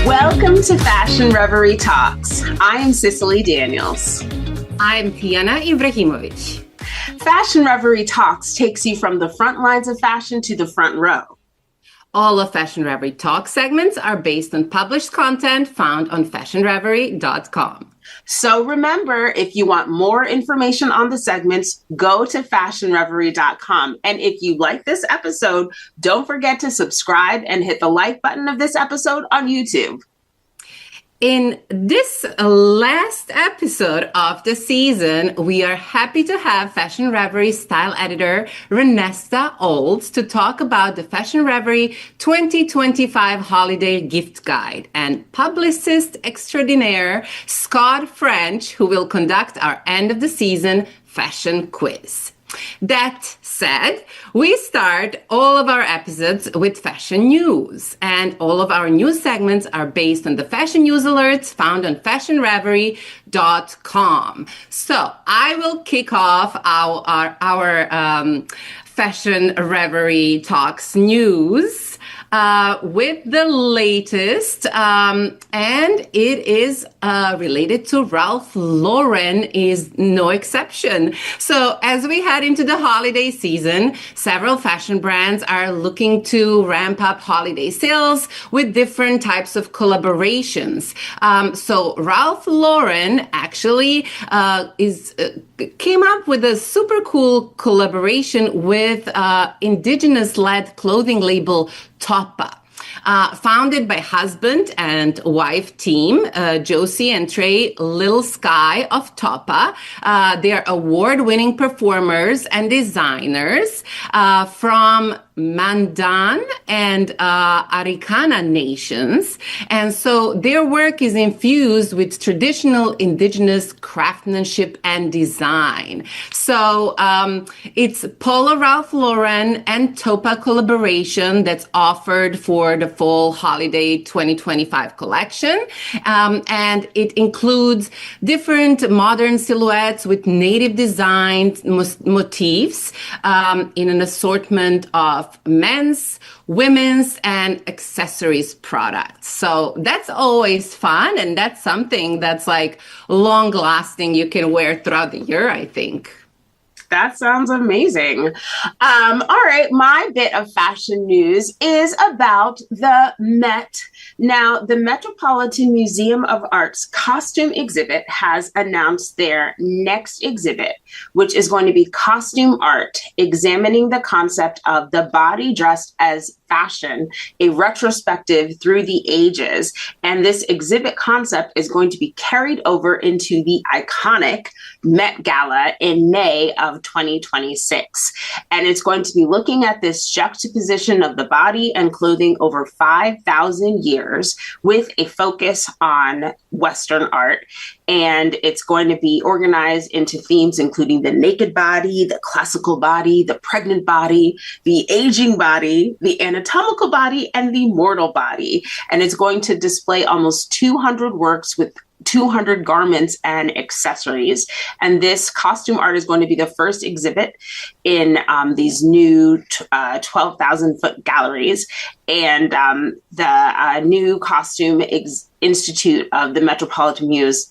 Welcome to Fashion Reverie Talks. I am Cicely Daniels. I'm Tiana Ibrahimovic. Fashion Reverie Talks takes you from the front lines of fashion to the front row. All of Fashion Reverie Talk segments are based on published content found on fashionreverie.com. So remember, if you want more information on the segments, go to fashionreverie.com. And if you like this episode, don't forget to subscribe and hit the like button of this episode on YouTube. In this last episode of the season, we are happy to have Fashion Reverie style editor Renessta Olds to talk about the Fashion Reverie 2025 holiday gift guide, and Publicist extraordinaire Scott French, who will conduct our end of the season fashion quiz. That said, we start all of our episodes with fashion news, and all of our news segments are based on the fashion news alerts found on fashionreverie.com. So I will kick off our Fashion Reverie Talks news with the latest, and it is related to Ralph Lauren, is no exception. So as we head into the holiday season, several fashion brands are looking to ramp up holiday sales with different types of collaborations. So Ralph Lauren actually came up with a super cool collaboration with indigenous-led clothing label Toppa. Founded by husband and wife team, Josie and Trey Little Sky of Toppa. They are award-winning performers and designers from Mandan and Arikana nations. And so their work is infused with traditional indigenous craftsmanship and design. So it's Paula Ralph Lauren and Toppa collaboration that's offered for the fall holiday 2025 collection. And it includes different modern silhouettes with native design motifs in an assortment of men's, women's, and accessories products. So that's always fun, and that's something that's like long lasting. You can wear throughout the year, I think. That sounds amazing. All right, my bit of fashion news is about the Met. Now, the Metropolitan Museum of Art's costume exhibit has announced their next exhibit, which is going to be costume art, examining the concept of the body dressed as fashion, a retrospective through the ages. And this exhibit concept is going to be carried over into the iconic Met Gala in May of 2026. And it's going to be looking at this juxtaposition of the body and clothing over 5,000 years with a focus on Western art. And it's going to be organized into themes including the naked body, the classical body, the pregnant body, the aging body, the anatomical body, and the mortal body. And it's going to display almost 200 works with 200 garments and accessories. And this costume art is going to be the first exhibit in these new 12,000 foot galleries. And the new costume Institute of the Metropolitan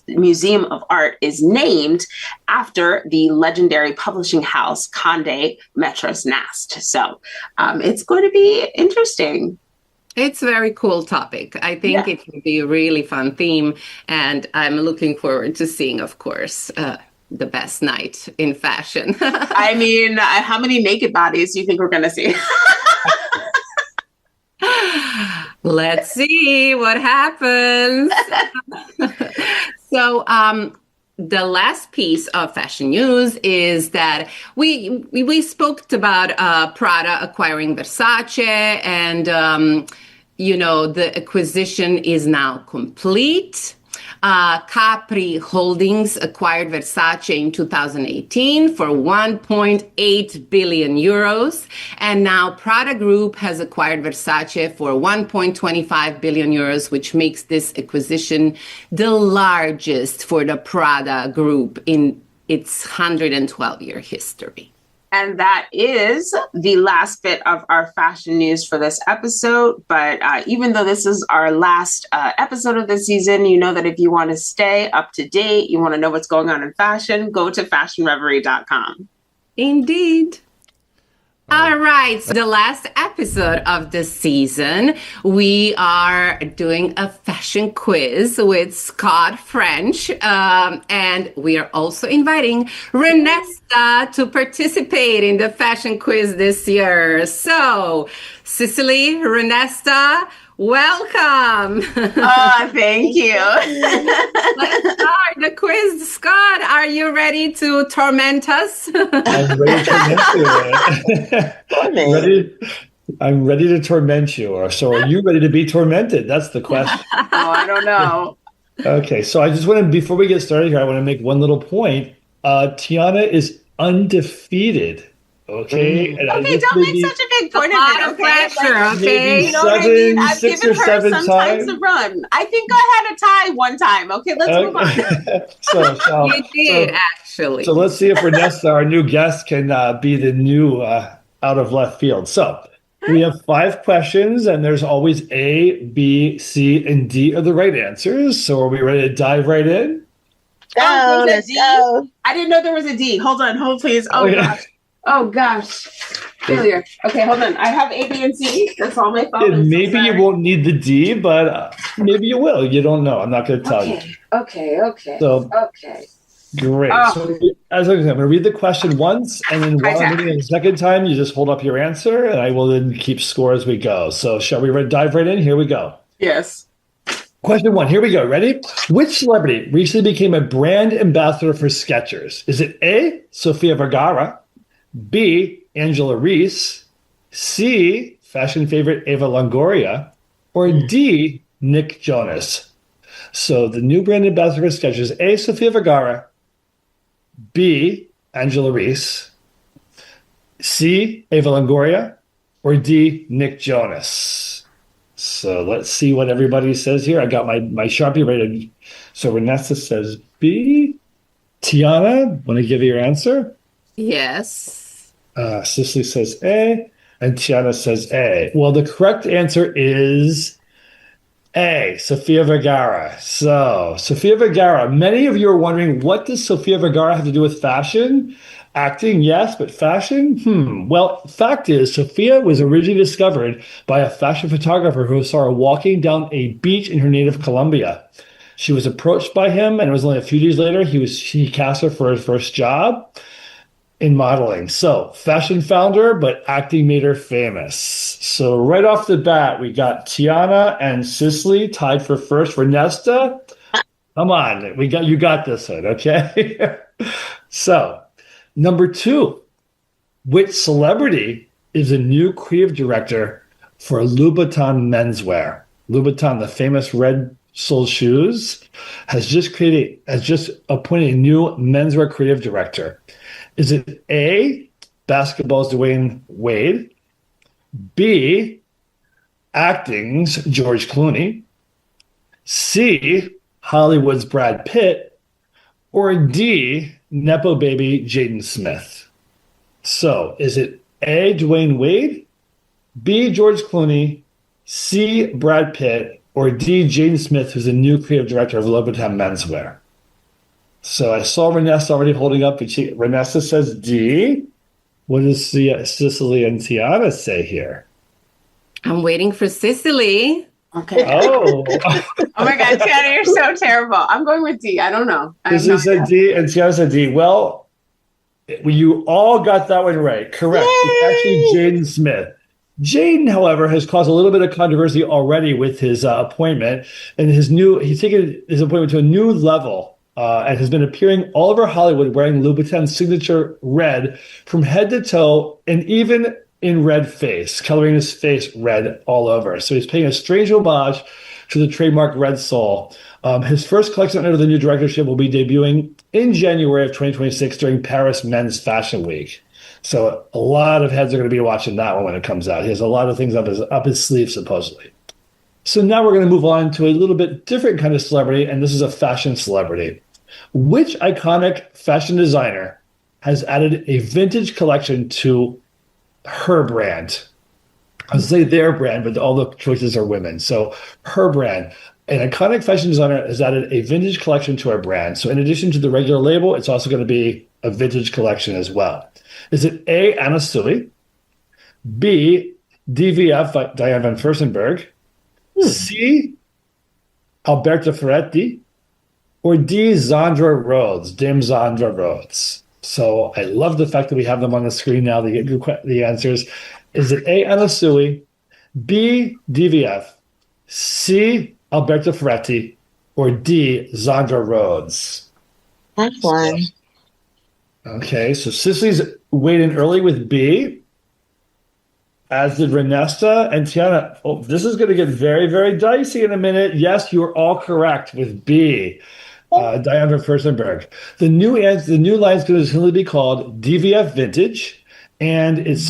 Museum of Art is named after the legendary publishing house Condé Metros Nast. So it's going to be interesting. It's a very cool topic. I think it will be a really fun theme, and I'm looking forward to seeing, of course, the best night in fashion. I mean, how many naked bodies do you think we're going to see? Let's see what happens. So, the last piece of fashion news is that we spoke about Prada acquiring Versace, and the acquisition is now complete. Capri Holdings acquired Versace in 2018 for 1.8 billion euros. And now Prada Group has acquired Versace for 1.25 billion euros, which makes this acquisition the largest for the Prada Group in its 112-year history. And that is the last bit of our fashion news for this episode. But even though this is our last episode of the season, you know that if you want to stay up to date, you want to know what's going on in fashion, go to fashionreverie.com. Indeed. All right, so the last episode of the season, we are doing a fashion quiz with Scott French, and we are also inviting Renessta to participate in the fashion quiz this year. So, Cicely, Renessta, welcome. Oh, thank you. Let's start the quiz. Scott, are you ready to torment us? I'm ready to torment you. I'm ready to torment you. So are you ready to be tormented? That's the question. Oh, I don't know. Okay, so I just want to, before we get started here, I want to make one little point. Tiana is undefeated. Okay. And okay, don't make such a big point of it. Okay, pressure. Okay, you know what I mean. I've given her seven some times to run. I think I had a tie one time. Okay, let's move on. You did actually. So let's see if Renessta, our new guest, can be the new out of left field. So we have 5 questions, and there's always A, B, C, and D are the right answers. So are we ready to dive right in? Let's go. I didn't know there was a D. Hold on, please. Oh gosh. Oh gosh, failure. Okay, hold on. I have A, B, and C. That's all my fault. Maybe you won't need the D, but maybe you will. You don't know. I'm not going to tell you. Okay. So, okay. Great. Oh. So, as I'm going to read the question once, and then while I'm reading it the second time, you just hold up your answer, and I will then keep score as we go. So, shall we dive right in? Here we go. Yes. Question 1. Here we go. Ready? Which celebrity recently became a brand ambassador for Skechers? Is it A, Sofia Vergara? B, Angela Reese, C, fashion favorite Eva Longoria, or D, Nick Jonas? So the new brand ambassador for Skechers, A, Sofia Vergara, B, Angela Reese, C, Eva Longoria, or D, Nick Jonas? So let's see what everybody says here. I got my Sharpie ready. So Renessta says B. Tiana, want to give you your answer? Yes. Cicely says A, and Tiana says A. Well, the correct answer is A, Sofia Vergara. So, Sofia Vergara, many of you are wondering, what does Sofia Vergara have to do with fashion? Acting, yes, but fashion? Well, fact is, Sofia was originally discovered by a fashion photographer who saw her walking down a beach in her native Colombia. She was approached by him, and it was only a few days later he cast her for his first job in modeling. So fashion founder, but acting made her famous. So right off the bat, we got Tiana and Cicely tied for first. Renessta, come on, you got this one, okay? So number 2, which celebrity is a new creative director for Louboutin menswear? Louboutin, the famous red sole shoes, has just appointed a new menswear creative director. Is it A, basketball's Dwayne Wade, B, acting's George Clooney, C, Hollywood's Brad Pitt, or D, Nepo baby Jaden Smith? So is it A, Dwayne Wade, B, George Clooney, C, Brad Pitt, or D, Jaden Smith, who's the new creative director of Louboutin menswear? So I saw Renessta already holding up. Renessta says D. What does Cicely and Tiana say here? I'm waiting for Cicely. Okay. Oh. Oh my God, Tiana, you're so terrible. I'm going with D. I don't know. Cicely said D and Tiana said D. Well, you all got that one right. Correct. Yay! It's actually Jaden Smith. Jaden, however, has caused a little bit of controversy already with his appointment, and he's taken his appointment to a new level. And has been appearing all over Hollywood wearing Louboutin's signature red from head to toe, and even in red face, coloring his face red all over. So he's paying a strange homage to the trademark red sole. His first collection under the new directorship will be debuting in January of 2026 during Paris Men's Fashion Week. So a lot of heads are going to be watching that one when it comes out. He has a lot of things up his sleeve, supposedly. So now we're going to move on to a little bit different kind of celebrity, and this is a fashion celebrity. Which iconic fashion designer has added a vintage collection to her brand. I would say their brand, but all the choices are women. So her brand. An iconic fashion designer has added a vintage collection to our brand. So in addition to the regular label, it's also going to be a vintage collection as well. Is it A, Anna Sui, B, DVF, Diane van Furstenberg, C, Alberto Ferretti, or D, Zandra Rhodes, Dame Zandra Rhodes? So I love the fact that we have them on the screen now. They get the answers. Is it A, Anna Sui, B, DVF, C, Alberto Ferretti, or D, Zandra Rhodes? That's one. Okay, so Cicely's weighed in early with B, as did Renessta and Tiana. Oh, this is going to get very, very dicey in a minute. Yes, you are all correct with B, Diane van Furstenberg. The new line is going to simply be called DVF Vintage, and it's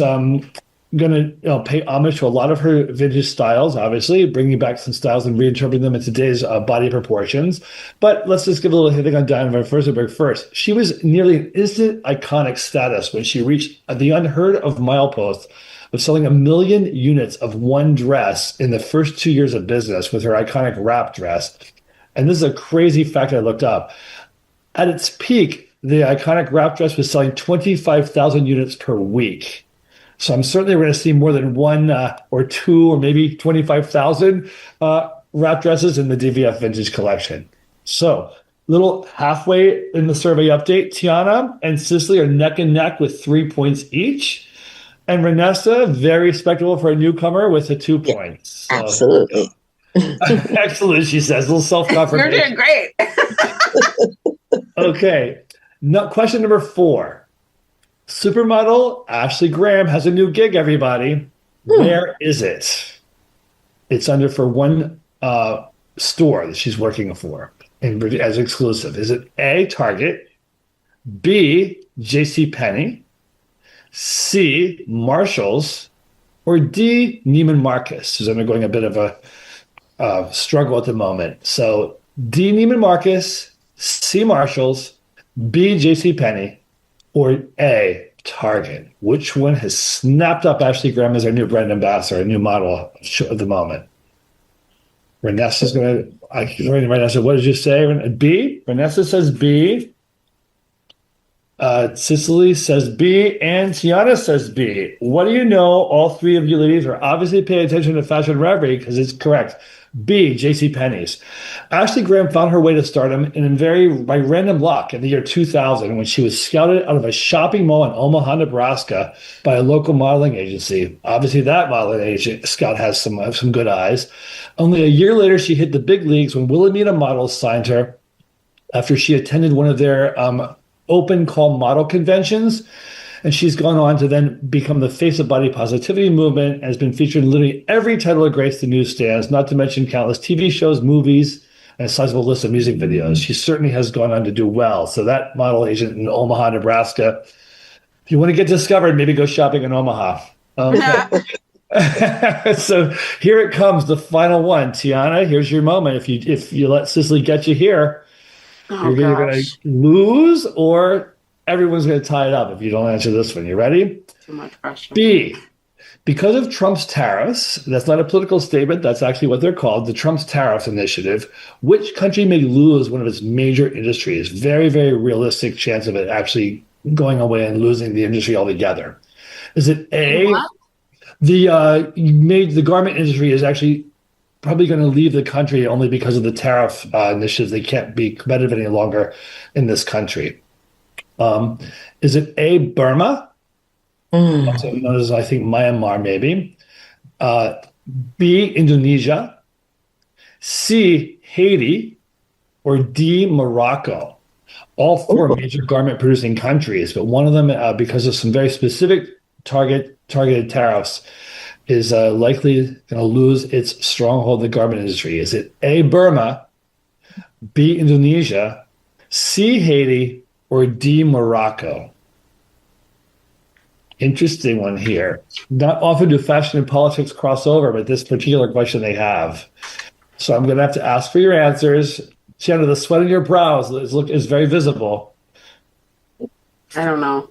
going to pay homage to a lot of her vintage styles, obviously, bringing back some styles and reinterpreting them in today's body proportions. But let's just give a little hitting on Diane van Furstenberg first. She was nearly an instant iconic status when she reached the unheard of milepost of selling 1 million units of one dress in the first 2 years of business with her iconic wrap dress. And this is a crazy fact I looked up. At its peak, the iconic wrap dress was selling 25,000 units per week. So I'm certainly going to see more than one or two or maybe 25,000 wrap dresses in the DVF Vintage collection. So little halfway in the survey update, Tiana and Cicely are neck and neck with 3 points each. And Renessta, very respectable for a newcomer with 2 points. So, absolutely. Excellent, she says. A little self-confirmation. You're doing great. Okay. Question number 4. Supermodel Ashley Graham has a new gig, everybody. Where is it? It's under for one store that she's working for as exclusive. Is it A, Target, B, JCPenney, C, Marshalls, or D, Neiman Marcus, who's undergoing a bit of a struggle at the moment? So D, Neiman Marcus, C, Marshalls, B, JCPenney, or A, Target. Which one has snapped up Ashley Graham as our new brand ambassador, a new model of the moment? Renessta's going to, Renessta, what did you say? B? Renessta says B. Cicely says B, and Tiana says B. What do you know? All three of you ladies are obviously paying attention to Fashion Reverie because it's correct. B, JCPenney's. Ashley Graham found her way to stardom by random luck in the year 2000 when she was scouted out of a shopping mall in Omaha, Nebraska by a local modeling agency. Obviously, that modeling agent scout has some good eyes. Only a year later, she hit the big leagues when Wilhelmina Models signed her after she attended one of their open call model conventions, and she's gone on to then become the face of body positivity movement and has been featured in literally every title that graced the newsstands, not to mention countless TV shows, movies, and a sizable list of music videos. She certainly has gone on to do well. So that model agent in Omaha, Nebraska, if you want to get discovered, maybe go shopping in Omaha. So here it comes, the final one. Tiana, here's your moment. If you let Cicely get you here, you're going to lose, or everyone's going to tie it up if you don't answer this one. You ready? Too much pressure. B, because of Trump's tariffs, that's not a political statement, that's actually what they're called, the Trump's tariff initiative, which country may lose one of its major industries? Very, very realistic chance of it actually going away and losing the industry altogether. Is it A, what? The garment industry is actually probably going to leave the country only because of the tariff initiatives. They can't be competitive any longer in this country. Is it A, Burma? Also known as, I think, Myanmar, maybe. B, Indonesia. C, Haiti. Or D, Morocco. All four major garment producing countries, but one of them, because of some very specific targeted tariffs, is likely going to lose its stronghold in the garment industry. Is it A, Burma, B, Indonesia, C, Haiti, or D, Morocco? Interesting one here. Not often do fashion and politics cross over, but this particular question they have. So I'm going to have to ask for your answers. Tiana, the sweat in your brows is very visible. I don't know.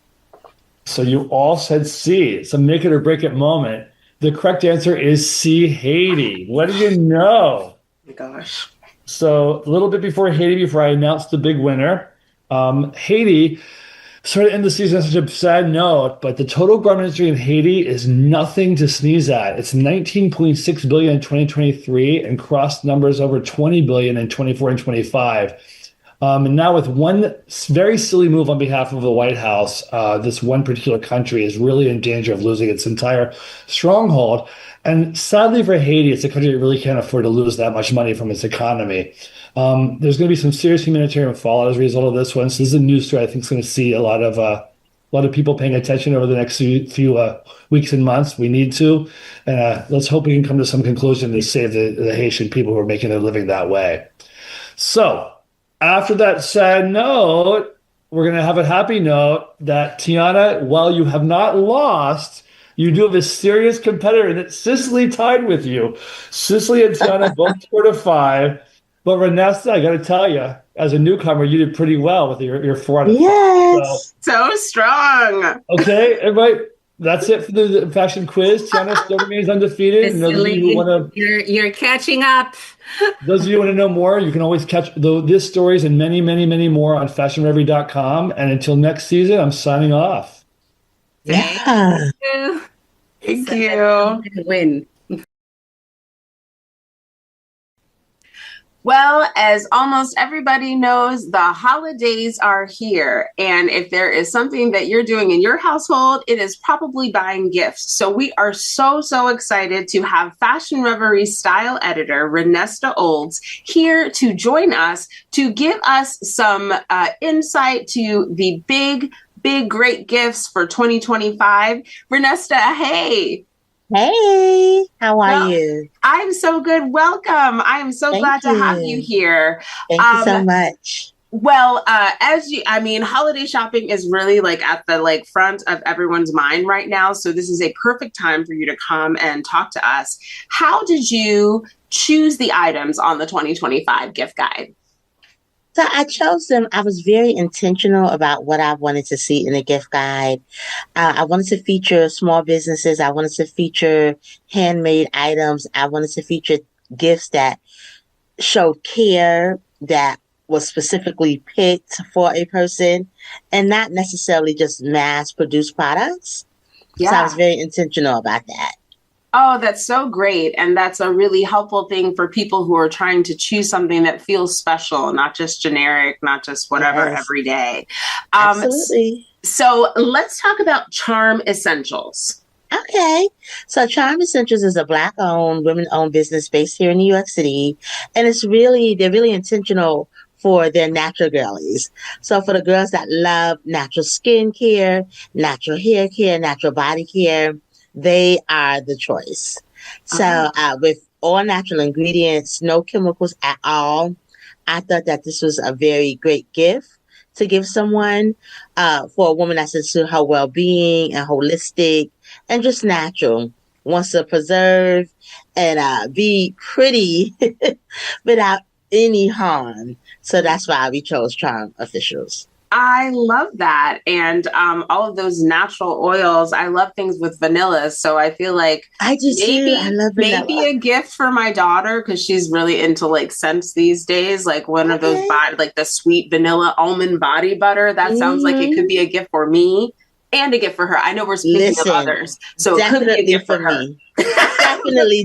So you all said C. It's a make it or break it moment. The correct answer is C, Haiti. What do you know? Oh my gosh. So a little bit before Haiti, before I announced the big winner, Haiti started to end the season on such a sad note, but the total garment industry in Haiti is nothing to sneeze at. It's 19.6 billion in 2023 and crossed numbers over 20 billion in 24 and 25. And now with one very silly move on behalf of the White House, this one particular country is really in danger of losing its entire stronghold. And sadly for Haiti, it's a country that really can't afford to lose that much money from its economy. There's going to be some serious humanitarian fallout as a result of this one. So this is a news story I think is going to see a lot of people paying attention over the next few weeks and months. We need to. Let's hope we can come to some conclusion to save the Haitian people who are making their living that way. So after that sad note, we're going to have a happy note that Tiana, while you have not lost, you do have a serious competitor, and it's Cicely tied with you. Cicely and Tiana both scored a 5. But Renessta, I got to tell you, as a newcomer, you did pretty well with your 4 out of 5. Yes. So strong. Okay, everybody. That's it for the fashion quiz. Tiana still remains undefeated. You're catching up. Those of you who want to know more, you can always catch this stories and many, many, many more on fashionreverie.com. And until next season, I'm signing off. Yeah. Thank you. Win. Well, as almost everybody knows, the holidays are here. And if there is something that you're doing in your household, it is probably buying gifts. So we are so excited to have Fashion Reverie style editor Renessta Olds here to join us to give us some insight to the big, great gifts for 2025. Renessta, hey. Hey, how are you? I'm so good. Welcome. I am so glad to have you here. Thank you so much. Well, holiday shopping is really like at the front of everyone's mind right now. So this is a perfect time for you to come and talk to us. How did you choose the items on the 2025 gift guide? So I chose them. I was very intentional about what I wanted to see in the gift guide. I wanted to feature small businesses. I wanted to feature handmade items. I wanted to feature gifts that showed care, that was specifically picked for a person, and not necessarily just mass-produced products. Yeah. So I was very intentional about that. Oh, that's so great. And that's a really helpful thing for people who are trying to choose something that feels special, not just generic, not just whatever every day. Absolutely. So let's talk about Charm Essentials. Okay. So Charm Essentials is a Black-owned, women-owned business based here in New York City. And they're really intentional for their natural girlies. So for the girls that love natural skin care, natural hair care, natural body care, they are the choice. So with all natural ingredients, no chemicals at all, I thought that this was a very great gift to give someone for a woman that's into her well-being and holistic and just natural, wants to preserve and be pretty without any harm. So that's why we chose Charm Officials. I love that. And all of those natural oils. I love things with vanilla. So I feel like I love vanilla. Maybe a gift for my daughter, because she's really into scents these days. Like one of those the sweet vanilla almond body butter. That sounds like it could be a gift for me and a gift for her. I know we're speaking of others. So it could be a gift for me.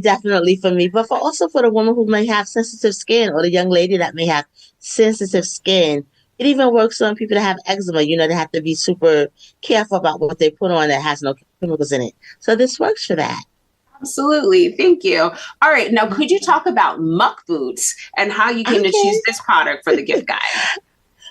Definitely for me. But also for the woman who may have sensitive skin, or the young lady that may have sensitive skin. It even works on people that have eczema. They have to be super careful about what they put on that has no chemicals in it. So this works for that. Absolutely. Thank you. All right. Now, could you talk about muck boots and how you came to choose this product for the gift guide?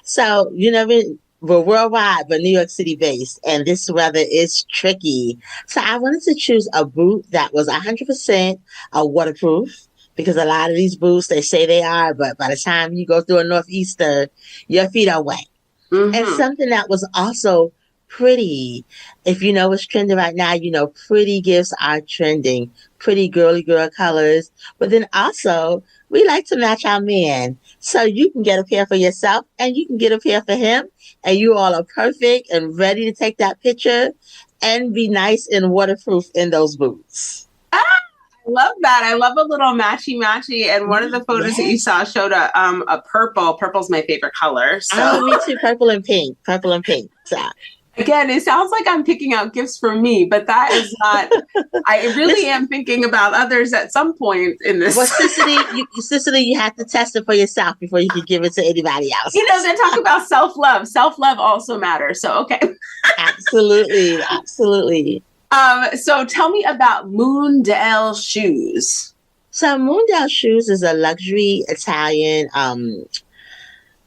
So, we're worldwide, but New York City based, and this weather is tricky. So I wanted to choose a boot that was 100% waterproof. Because a lot of these boots, they say they are, but by the time you go through a northeaster, your feet are wet. Mm-hmm. And something that was also pretty. If you know what's trending right now, pretty gifts are trending. Pretty girly girl colors. But then also, we like to match our man. So you can get a pair for yourself and you can get a pair for him. And you all are perfect and ready to take that picture and be nice and waterproof in those boots. I love that. I love a little matchy. And one of the photos that you saw showed a purple. Purple's my favorite color. So. Oh, me too. Purple and pink. So. Again, it sounds like I'm picking out gifts for me, but that is not. I really am thinking about others at some point in this. Well, Cicely, you have to test it for yourself before you can give it to anybody else. They talk about self-love. Self-love also matters. So, okay. Absolutely. So tell me about Moondale Shoes. So Moondale Shoes is a luxury Italian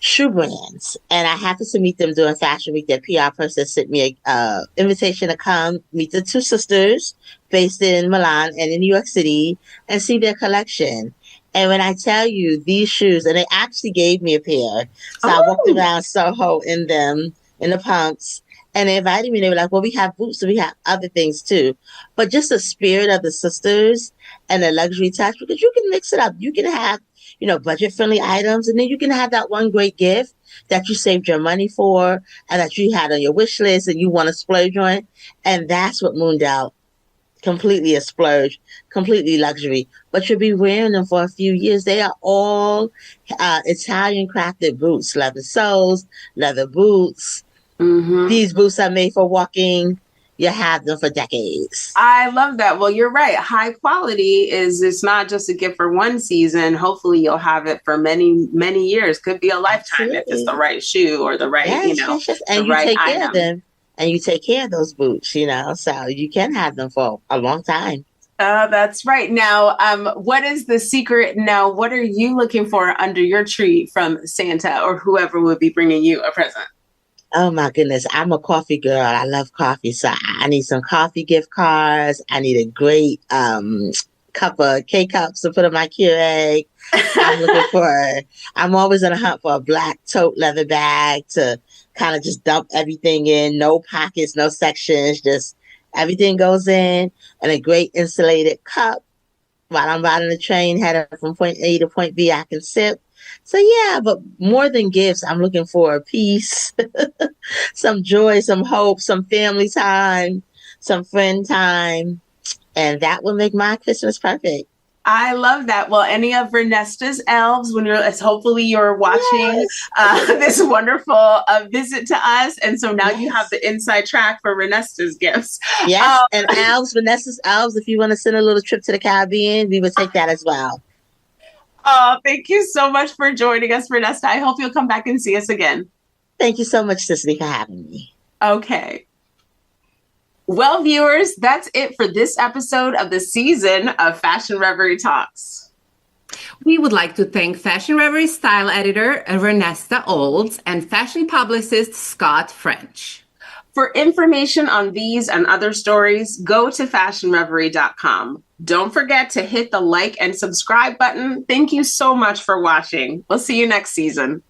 shoe brands, and I happened to meet them during Fashion Week. Their PR person sent me a invitation to come meet the two sisters based in Milan and in New York City and see their collection. And when I tell you these shoes, and they actually gave me a pair, so I walked around Soho in them, in the pumps, and they invited me. They were like, well, we have boots and we have other things too. But just the spirit of the sisters and the luxury touch, because you can mix it up. You can have budget-friendly items. And then you can have that one great gift that you saved your money for and that you had on your wish list and you want to splurge on. And that's what Moondale, completely a splurge, completely luxury. But you'll be wearing them for a few years. They are all Italian crafted boots, leather soles, leather boots. Mm-hmm. These boots are made for walking. You have them for decades. I love that. Well, you're right. High quality it's not just a gift for one season. Hopefully you'll have it for many, many years. Could be a lifetime. Absolutely. If it's the right shoe or the right, and the you right take item. Care of them. And you take care of those boots, so you can have them for a long time. That's right. Now, what is the secret? Now, what are you looking for under your tree from Santa or whoever would be bringing you a present? Oh my goodness, I'm a coffee girl. I love coffee. So I need some coffee gift cards. I need a great cup of K-cups to put in my Keurig. I'm always on a hunt for a black tote leather bag to kind of just dump everything in. No pockets, no sections, just everything goes in. And a great insulated cup. While I'm riding the train, headed from point A to point B, I can sip. So yeah, but more than gifts, I'm looking for peace, some joy, some hope, some family time, some friend time. And that will make my Christmas perfect. I love that. Well, any of Renesta's elves, hopefully you're watching this wonderful visit to us. And so now you have the inside track for Renesta's gifts. Yes, and Renesta's elves, if you want to send a little trip to the Caribbean, we would take that as well. Oh, thank you so much for joining us, Renessta. I hope you'll come back and see us again. Thank you so much, Cicely, for having me. Okay. Well, viewers, that's it for this episode of the season of Fashion Reverie Talks. We would like to thank Fashion Reverie style editor Renessta Olds and fashion publicist Scott French. For information on these and other stories, go to fashionreverie.com. Don't forget to hit the like and subscribe button. Thank you so much for watching. We'll see you next season.